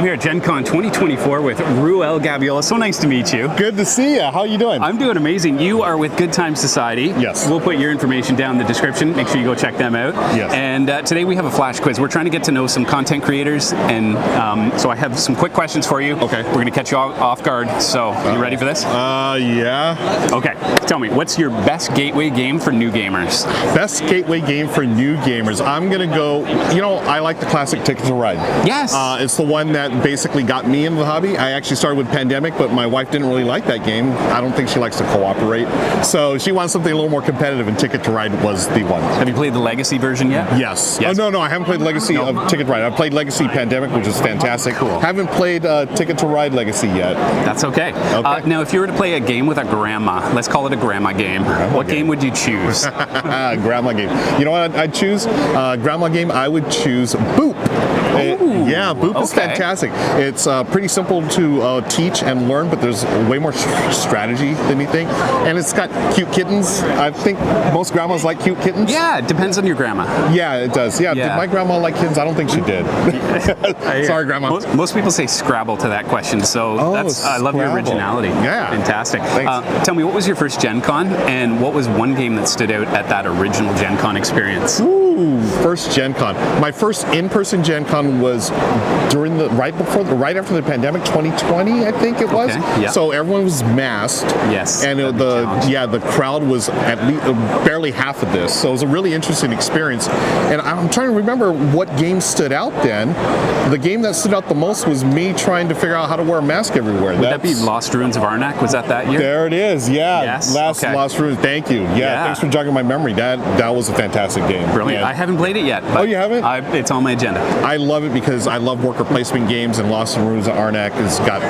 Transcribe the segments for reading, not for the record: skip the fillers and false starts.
I'm here at Gen Con 2024 with RUEL GAVIOLA. So nice to meet you. Good to see you. How are you doing? I'm doing amazing. You are with Good Time Society. Yes. We'll put your information down in the description. Make sure you go check them out. Yes. And today we have a flash quiz. We're trying to get to know some content creators, and so I have some quick questions for you. Okay. We're going to catch you off guard. So, you ready for this? Yeah. Okay. Tell me, what's your best gateway game for new gamers? Best gateway game for new gamers. I'm going to go, I like the classic Ticket to Ride. Yes. It's the one that basically got me into the hobby. I actually started with Pandemic, but my wife didn't really like that game. I don't think she likes to cooperate. So she wants something a little more competitive, and Ticket to Ride was the one. Have you played the Legacy version yet? Yes. Oh, no, I haven't played Legacy of Ticket to Ride. I've played Legacy Pandemic, which is fantastic. Cool. Haven't played Ticket to Ride Legacy yet. That's okay. Now, if you were to play a game with a grandma, let's call it a grandma game, what game would you choose? Grandma game. You know what I'd choose? Grandma game, I would choose Boop. Yeah, Boop is fantastic. It's pretty simple to teach and learn, but there's way more strategy than you think. And it's got cute kittens. I think most grandmas like cute kittens. Yeah, it depends on your grandma. Yeah, it does. Yeah, did my grandma like kittens? I don't think she did. Sorry, Grandma. Most people say Scrabble to that question, so I love your originality. Yeah. Fantastic. Thanks. Tell me, what was your first Gen Con, and what was one game that stood out at that original Gen Con experience? Ooh, first Gen Con. My first in-person Gen Con was during right after the pandemic, 2020, I think it was. Okay. Yeah. So everyone was masked. Yes. And the crowd was at least barely half of this. So it was a really interesting experience. And I'm trying to remember what game stood out then. The game that stood out the most was me trying to figure out how to wear a mask everywhere. Would that be Lost Ruins of Arnak? Was that year? There it is. Yeah. Yes. Lost Ruins. Thank you. Yeah. Thanks for jogging my memory. That was a fantastic game. Brilliant. Yeah. I haven't played it yet. But you haven't? It's on my agenda. I love it because I love worker placement games, and Lost Ruins of Arnak has got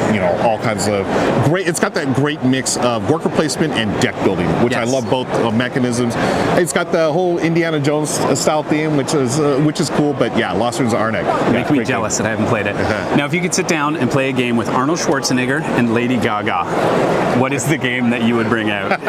all kinds of great. It's got that great mix of worker placement and deck building, which I love both mechanisms. It's got the whole Indiana Jones style theme, which is cool. But yeah, Lost Ruins of Arnak. Make me jealous that I haven't played it. Now, if you could sit down and play a game with Arnold Schwarzenegger and Lady Gaga, what is the game that you would bring out?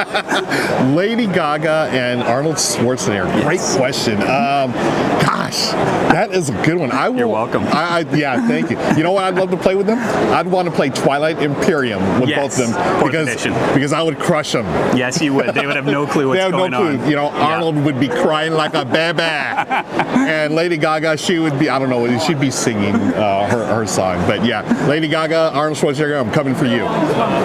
Lady Gaga and Arnold Schwarzenegger. Yes. Great question. Gosh, that is a good one. You're welcome. Yeah, thank you. You know what I'd love to play with them? I'd want to play Twilight Imperium with both of them because I would crush them. Yes, you would. They would have no clue what's going on. They have no clue. Arnold would be crying like a baby, and Lady Gaga, she would be, I don't know, she'd be singing her song. But yeah, Lady Gaga, Arnold Schwarzenegger, I'm coming for you.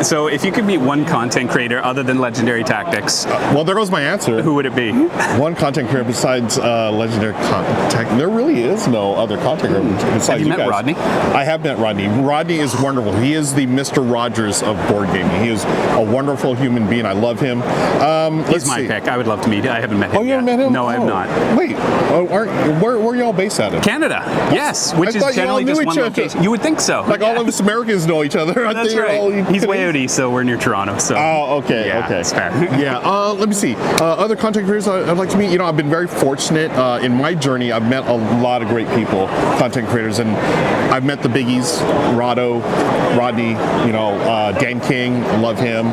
So if you could meet one content creator other than Legendary Tactics, well, there goes my answer. Who would it be? One content creator besides Legendary Tactics. There really is no other content creator besides Have you met guys. Rodney? I have met Rodney. Rodney is wonderful. He is the Mr. Rogers of board gaming. He is a wonderful human being. I love him. He's my pick. I would love to meet him. I haven't met him yet. yet. You haven't met him? No, I have not. Wait, where are y'all based out of? Canada. Yes, which is generally just one location. You would think so. Like all of us Americans know each other. That's right. He's way out east, so we're near Toronto. So. Oh, okay. Yeah, okay. That's fair. Yeah. Let me see. Other content creators I'd like to meet. I've been very fortunate in my journey. I've met a lot of great people, content creators, and I've met the biggies, Rodney, Dan King, love him.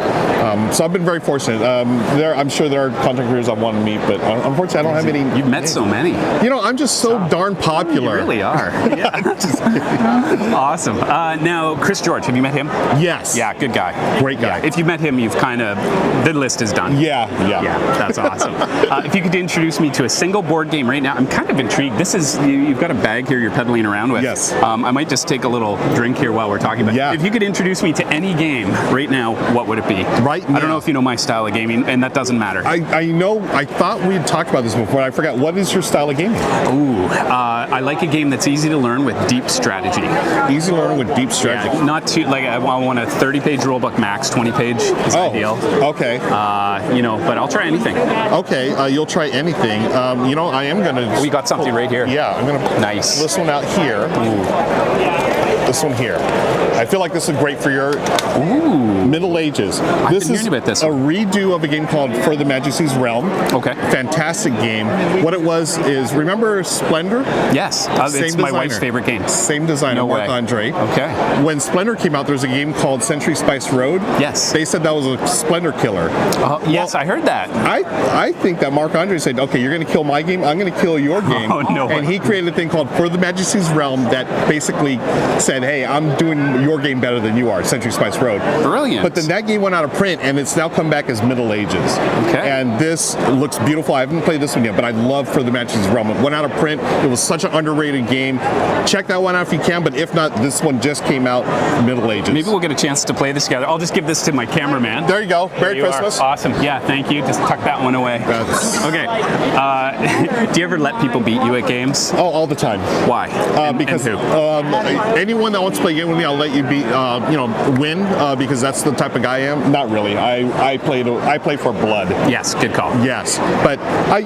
So I've been very fortunate. I'm sure there are content creators I want to meet, but unfortunately I don't have any. You've met so many. I'm just so darn popular. You really are. Yeah. Awesome. Now, Chris George, have you met him? Yes. Yeah, good guy. Great guy. Yeah. If you've met him, you've the list is done. Yeah. That's awesome. If you could introduce me to a single board game right now, I'm kind of intrigued. You've got a bag here you're peddling around with. Yes. I might just take a little drink here while we're talking about it. Yeah. If you could introduce me to any game right now, what would it be? Right now. I don't know if you know my style of gaming, and that doesn't matter. I know, I thought we had talked about this before. I forgot. What is your style of gaming? Ooh, I like a game that's easy to learn with deep strategy. Easy to learn with deep strategy. Yeah, not too, I want a 30-page rulebook max, 20-page is ideal. Okay. But I'll try anything. Okay, you'll try anything. I am going to... We got something right here. Yeah, I'm going to... Nice. This one out here. Ooh. This one here. I feel like this is great for your Middle Ages. This been is hearing about this a one. redo of a game called For the Majesty's Realm. Okay. Fantastic game. What it was is, remember Splendor? Yes, it's Same my wife's designer. favorite game. Same designer, No way. Marc-Andre. Okay. When Splendor came out, there was a game called Century Spice Road. Yes. They said that was a Splendor killer. Yes, I heard that. I think that Marc-Andre said, okay, you're going to kill my game, I'm going to kill your game. Oh, no And way. he created a thing called For the Majesty's Realm that basically said, hey, I'm doing your game better than you are, Century Spice Road. Brilliant. But then that game went out of print, and it's now come back as Middle Ages. Okay. And this looks beautiful. I haven't played this one yet, but I love For the Majesty's Realm. It went out of print. It was such an underrated game. Check that one out if you can, but if not, this one just came out Middle Ages. Maybe we'll get a chance to play this together. I'll just give this to my cameraman. There you go. Merry You are. Christmas. Awesome. Yeah, thank you. Just tuck that one away. Okay. Do you ever let people beat you at games? Oh, all the time. Why? Because and who? anyone that wants to play a game with me, I'll let you win because that's the type of guy I am. Not really. I play for blood. Yes, good call. Yes, but I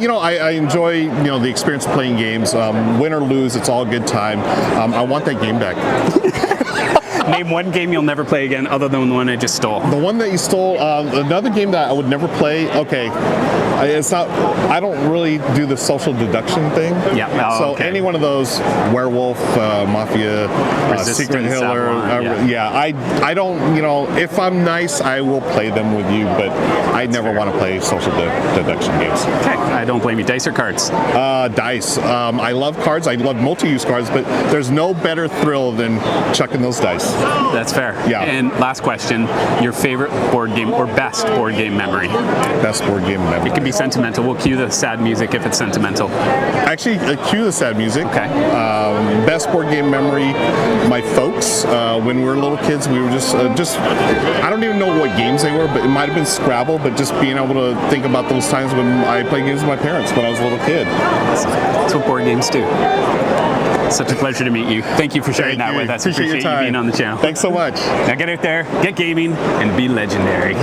enjoy the experience of playing games. Win or lose, it's all a good time. I want that game back. Name one game you'll never play again other than the one I just stole. The one that you stole, another game that I would never play. Okay, it's not. I don't really do the social deduction thing. Yeah. Oh, so okay. any one of those, Werewolf, Mafia, Resistance, Secret Hitler. Avalon, I don't. If I'm nice, I will play them with you, but I never want to play social deduction games. Okay, I don't blame you. Dice or cards? Dice. I love cards. I love multi-use cards, but there's no better thrill than chucking those dice. That's fair. Yeah. And last question, your favorite board game or best board game memory? Best board game ever. It can be sentimental. We'll cue the sad music if it's sentimental. Actually, cue the sad music. Okay. Best board game memory, my folks, when we were little kids, we were just, I don't even know what games they were, but it might have been Scrabble, but just being able to think about those times when I played games with my parents when I was a little kid. That's what board games do. Such a pleasure to meet you. Thank you for sharing that with us. Appreciate your you time. being on the channel. Thanks so much. Now get out there, get gaming, and be legendary.